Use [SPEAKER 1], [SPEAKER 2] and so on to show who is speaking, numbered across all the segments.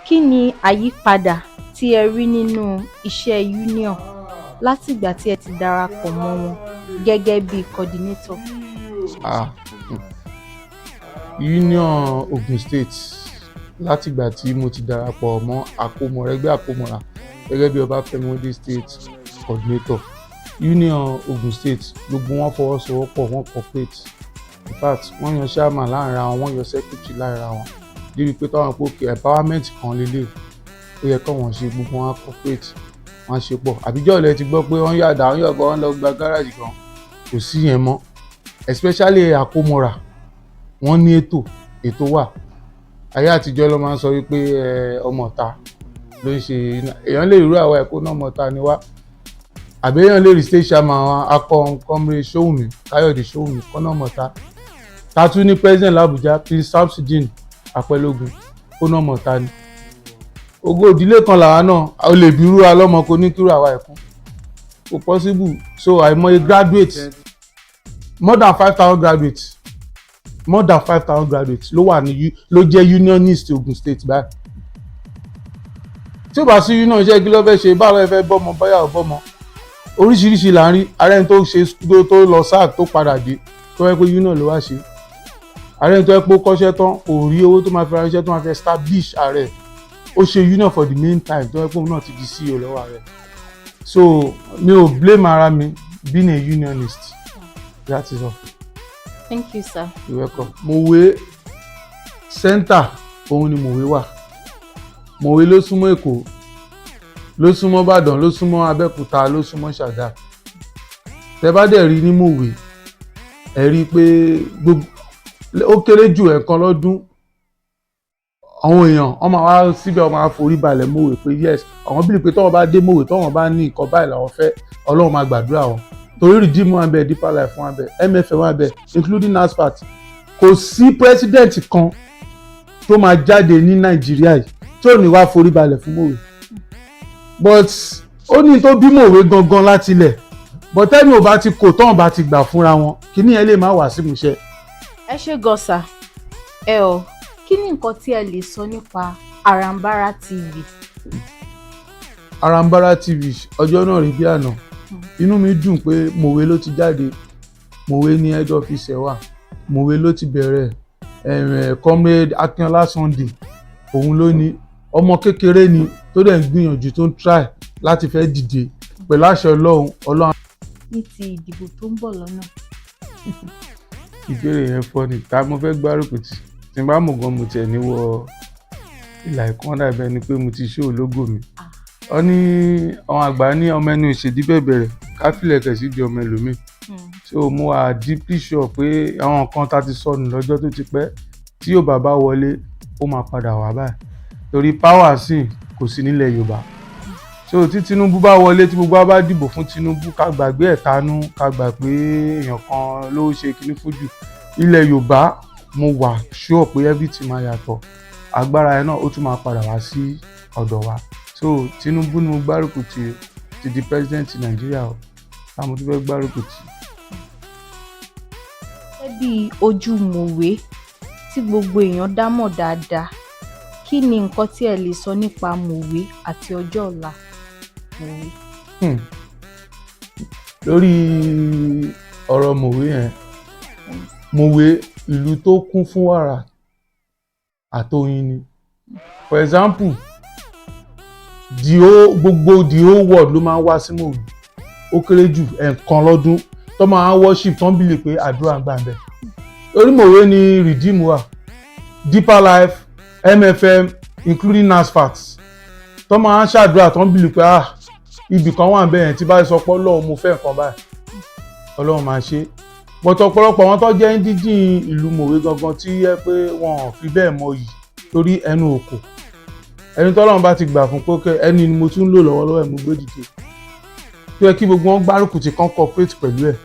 [SPEAKER 1] Kí ni àyípadà tí ẹ rí nínú iṣẹ́ union látìgbà tí ẹ ti darapọ̀ mọ́ wọn gẹ́gẹ́ bí coordinator?
[SPEAKER 2] Union Ogun State látìgbà tí mo ti darapọ̀ mọ́ ẹgbẹ́ àkómọ̀ra gẹ́gẹ́ bí Ọbáfẹ́mi State coordinator. Union Ogun State gbogbo wọn fọwọ́sowọ́pọ̀, wọn cooperate. In fact wọ́n yan chairman láàrin àwọn, wọ́n yan secretary láàrin àwọn. Débi pé táwọn pòkè empowerment kan lélẹ̀ ó yẹ kí wọ́n ṣe, gbogbo wọn cooperate, wọ́n ṣe pọ̀. Àbíjọ́ ilẹ̀ ti gbọ́ pé wọ́n yàdá wọ́n yọ̀gọ́ wọn lọ gba gáràjì kan, kò sí yẹn mọ́. Especially àkómọ̀ra wọ́n ní ètò wà. Ayé àtijọ́ ló máa ń sọ wípé ọmọ ọ̀ta ló ń ṣe, èèyàn lè rú àwa ẹ̀kọ́ náà ọmọ ọ̀ta ni wá. Àbí èèyàn lè rí state chairman akọ Comrade Ṣóhùnmí Káyọ̀dé Ṣóhùnmí kọ́nà ọmọ ọ̀ta. Tatu ní president l'Abuja Prince Samsudeen Apẹ́lógún kọ́nà ọmọ ọ̀ta ni. Ògo ìdílé kan làwa náà, o lè bírú wa lọ́mọ kò ní kírú àwa ẹ̀kún. Kò possible. So àìmọye graduates, more than 5,000 graduates ló wà ní ló jẹ́ unionist Ogun State báyìí. Tí ó bá sí union iṣẹ́ kí ló fẹ́ ṣe, báwo ẹ fẹ́ bọ́mọ báyà ò bọ́mọ. Oríṣiríṣi là ń rí, ààrẹ tó ṣe tó lọ sáà tó padà dé tó yẹ pé union ló wá ṣe. Ààrẹ tó yẹ pé ó kọ́ṣẹ́ tán kò rí owó tó máa fi ra iṣẹ́ tó máa fi establish ààrẹ. Ó ṣe union for the main time tó yẹ pé òun náà ti di CEO lọ́wọ́ ààrẹ. So mi ò blame ara mi being a unionist. That is all.
[SPEAKER 1] Thank you, sir.
[SPEAKER 2] You're welcome. Mowe center òun ni Mowe wà. Mowe ló súnmọ́ Èkó, ló súnmọ́ Ìbàdàn, ló súnmọ́ Abẹ́òkúta, ló súnmọ́ Ṣàgá. Tẹ́ bá dẹ̀ rí ní Mowe, ẹ rí pé ó kéré jù ẹ̀kan lọ́dún. Àwọn èèyàn wọ́n máa wá síbẹ̀, wọ́n máa forí balẹ̀ Mowe pé yes, àwọn bíi pé tọ́wọ́n bá dé Mowe, tọ́wọ́n bá ní nǹkan báyìí làwọn fẹ́, Ọlọ́run máa gbàdúrà wọn. Torí Redeem wọn bẹ, Deeper Life wọn bẹ, MFM wọn bẹ, including NASFAT. Kò sí president kan tó máa jáde ní Nàìjíríà yìí tí ò ní wá forí balẹ̀ fún Mowe. But ó ní tó bí Mowe gangan láti ilẹ̀. But ẹni ò bá ti kò tán bá ti gbà fúnra wọn, kíní ẹ lè má wá sí ìmúṣẹ.
[SPEAKER 1] Ẹ ṣé gọ́sà. Kí ni nǹkan tí ẹ lè sọ nípa Aranbara TV?
[SPEAKER 2] Aranbara TV ọjọ́ náà rí bí àná. Inú mi dùn pé Mowe ló ti jáde. Mowe ní head office ẹ̀ wà. Mowe ló ti bẹ̀rẹ̀. Comrade Akínọlá Sunday òun ló ní. Ọmọ kékeré ni tó dẹ̀ ń gbìyànjú tó ń try láti fẹ́ dìde pẹ̀lú àṣẹ Ọlọ́run.
[SPEAKER 1] Ní ti ìdìbò tó ń bọ̀ lọ́nà.
[SPEAKER 2] Ìbéèrè yẹn fọ́ ni, ta mo fẹ́ gbárùkù tì. Tí n bá mọ̀ gan mo tiẹ̀ ní wọ ìlà ìkan dàbẹ́ ni pé mo ti show logo mi. Ó ní àwọn àgbà ní ọmọ ẹnu ìṣèdí bẹ̀bẹ̀rẹ̀ káfílẹ̀ kẹ̀sí di ọmọ ẹlòmíì. So mo wà deeply sure pé àwọn nǹkan ta ti sọnù lọ́jọ́ tó ti pẹ́ tí yóò bá wọlé ó máa padà wá báyìí. Torí power sí kò sí nílẹ̀ Yorùbá. So tí Tinubu bá wọlé, tí gbogbo wa bá dìbò fún Tinubu, ká gbàgbé ẹ̀tanú, ká gbà pé èèyàn kan ló ṣe kíní fújù. Ilẹ̀ Yorùbá mo wà sure pé everything máa yàtọ̀. Agbára ẹ̀ náà ó tún máa padà wá sí ọ̀dọ̀ wa. So Tinubu ni mo gbárùkù ti di president Nàìjíríà o. Táwọn tó fẹ́ gbárùkù tì.
[SPEAKER 1] Gẹ́gẹ́ bí ojú Mowe tí gbogbo èèyàn dá mọ̀ dáadáa, kí ni nǹkan tí ẹ lè sọ nípa Mowe àti ọjọ́ ọ̀la Mowe?
[SPEAKER 2] Lórí ọ̀rọ̀ Mowe yẹn, Mowe ìlú tó kún fún wàrà àtoyin ni. For example, the whole world ló máa ń wá sí Mowe. Ó kéré jù ẹ̀ẹ̀kan lọ́dún tó máa ń worship tó ń bìlì pé àdúrà ń gbà ń bẹ̀. Orí Mowe ni Redeem wà, Deeper Life, MFM, including NASFAT. Tó máa ń ṣàdúrà tó ń bìlì pé ibì kan wà ń bẹ̀ yẹn tí bá sọ pé Ọlọ́run mo fẹ́ nǹkan báyìí, Ọlọ́run máa ṣe. But ọ̀pọ̀lọpọ̀ wọn tó jẹ́ indigenous ìlú Mowe gangan tí yẹ pé wọn ò fi bẹ́ẹ̀ mọ yìí torí ẹnu òkò. Ẹni tọ́lọ́run bá ti gbà fún pé ẹni ni mo tún lò lọ́wọ́lọ́wọ́ ẹ̀ mo gbé dìde. Tó yẹ kí gbogbo wọn gbárùkù ti kan cooperate pẹ̀lú ẹ̀.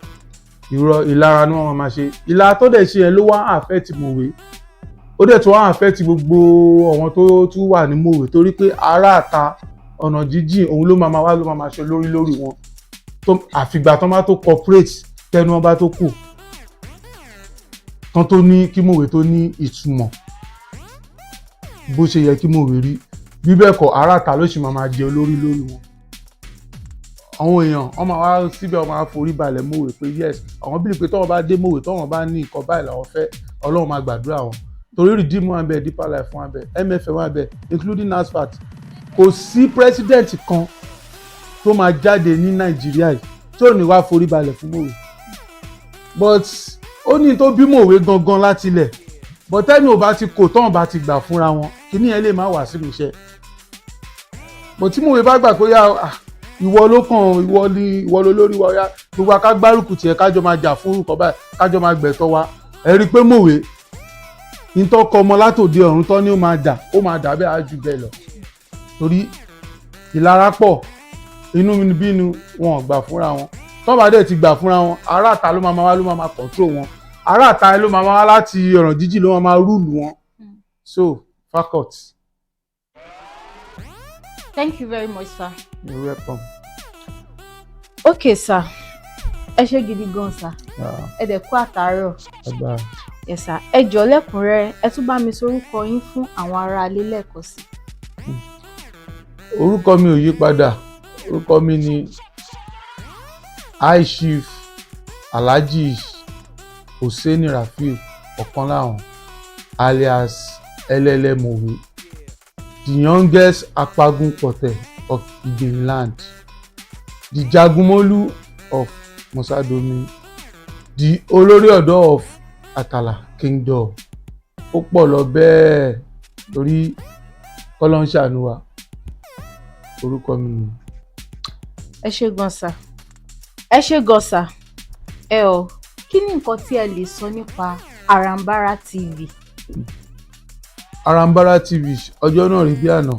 [SPEAKER 2] Ìlara ni wọ́n máa ṣe. Ìlara tó dẹ̀ ṣe yẹn ló wá affect Mowe. Ó dẹ̀ tún wá affect gbogbo àwọn tó tún wà ní Mowe torí pé ará àta ọ̀nà jíjìn òun ló máa wá ló máa ṣe lórí wọn. Àfìgbà tó máa tó cooperate tẹnu ọba tó kù. Kan tó ní kí Mowe tó ní ìtumọ̀ bó ṣe yẹ kí Mowe rí. bí bẹ́ẹ̀ kọ́ aráàta ló sì máa jẹ olórí lórí wọn. Àwọn èèyàn wọ́n máa wá síbẹ̀ wọ́n máa forí balẹ̀ Mowe pé yes àwọn bíi pé tọ́wọ́n bá dé Mowe tọ́wọ́n bá ní nǹkan báyìí làwọn fẹ́ Ọlọ́run máa gbàdúrà wọn torí Redeem wọn bẹ Deeper Life wọn bẹ MFM wọn bẹ including NASFAT. Kò sí president kan tó máa jáde ní Nàìjíríà yìí tí ò ní wá forí balẹ̀ fún Mowe but ó ní tó bí Mowe gangan láti ilẹ̀ but tẹ́ni ò bá ti kò tọ́wọ́n bá ti gbà fúnra wọn kíní yẹn lè má wá sí ìmúṣẹ but tí Mowe bá gbà pé yá ìwọ ló kàn ìwọ ló lórí wa ya gbogbo aká gbárùkù tiẹ̀ kájọ máa jà fún orúkọ báyìí kájọ máa gbẹ̀tọ́ wa ẹ rí i pé Mowe ní tó kọ ọmọ látòde ọ̀run tán ni ó máa dà bẹ́ẹ̀ á jù bẹ́ẹ̀ lọ torí ìlara pọ̀ inú mi bínú wọn ò gbà fúnra wọn tó bá dẹ̀ ti gbà fúnra wọn aráàta ló máa wá ló máa control wọn aráàta ló máa wá láti ọ̀ràn jíjìn ló máa rúùlù wọn so fakọt.
[SPEAKER 1] Thank you very much, sir.
[SPEAKER 2] You're welcome.
[SPEAKER 1] Okay, sir. Ẹ ṣé gidi gan, sir. Ẹ dẹ̀ kú àtàárọ̀. Yes, sir. Ẹ jọ̀ọ́ lẹ́kùnrẹ́rẹ́ ẹ tún bá mi sorúkọ yín fún àwọn ará ilé lẹ́ẹ̀kan sí.
[SPEAKER 2] Orúkọ mi ò yí padà. Orúkọ mi ni High Chief Alhaji Hussaini Rafiu Ọ̀kanláwọn alias LLM Mowe, the youngest Apagun Pote of Igbinland, the Jagunmolu of Mosadomi, the Olórí Ọ̀dọ́ of Atala Kingdom. Ó pọ̀ lọ bẹ́ẹ̀ torí kọ́lọ́n ṣàánú wa. Orúkọ mi ni.
[SPEAKER 1] Ẹ ṣé gan sà. Ẹ ṣé gan sà. Kí ni nǹkan tí ẹ lè sọ nípa Aranbara TV?
[SPEAKER 2] Aranbara TV ọjọ́ náà rí bí àná.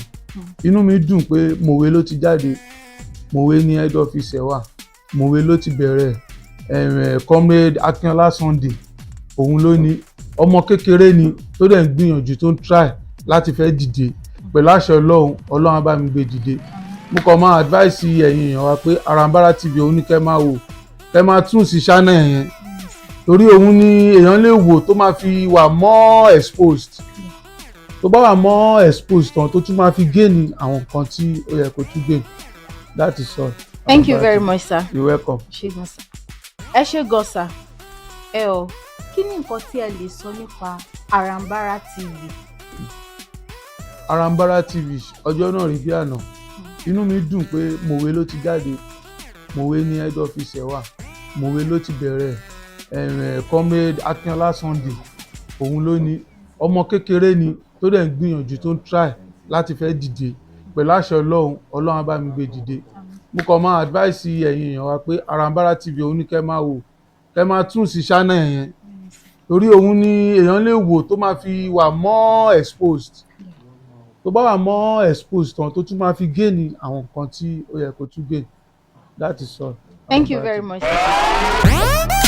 [SPEAKER 2] Inú mi dùn pé Mowe ló ti jáde. Mowe ní head office ẹ̀ wà. Mowe ló ti bẹ̀rẹ̀ comrade Akínọlá Sunday. Òun ló ní ọmọ kékeré ni tó dẹ̀ ń gbìyànjú tó ń try láti fẹ́ dìde. Pẹ̀lú àṣẹ Ọlọ́run á bá mi gbé dìde. Mo kàn máa advice ẹ̀yin èèyàn wa pé Aranbara TV òun ní kẹ́ máa wò kẹ́ máa tún sí channel yẹn torí òun ni èèyàn lè wò tó máa fi wà more exposed tó bá wà more exposed tán tó tún máa fi gain àwọn nǹkan tí ó yẹ kó tún gain. That is all.
[SPEAKER 1] Thank you very much, sir.
[SPEAKER 2] You're welcome.
[SPEAKER 1] Ẹ ṣé gan sà. Kí ni nǹkan tí ẹ lè sọ nípa Aranbara TV?
[SPEAKER 2] Aranbara TV ọjọ́ náà rí bí àná. Inú mi dùn pé Mowe ló ti jáde. Mowe ní head office ẹ̀ wà. Mowe ló ti bẹ̀rẹ̀ comrade Akínọlá Sunday. Òun ló ní ọmọ kékeré ni tó dẹ̀ ń gbìyànjú tó ń try láti fẹ́ dìde. Pẹ̀lú àṣẹ Ọlọ́run á bá mi gbé dìde. Mo kàn máa advice ẹ̀yin èèyàn wa pé Aranbara TV òun ní kẹ́ máa wò kẹ́ máa tún sí channel yẹn torí òun ni èèyàn lè wò tó máa fi wà more exposed tó bá wà more exposed tán tó tún máa fi gain àwọn nǹkan tí ó yẹ kó tún gain. That is all.
[SPEAKER 1] Thank you very much, sir.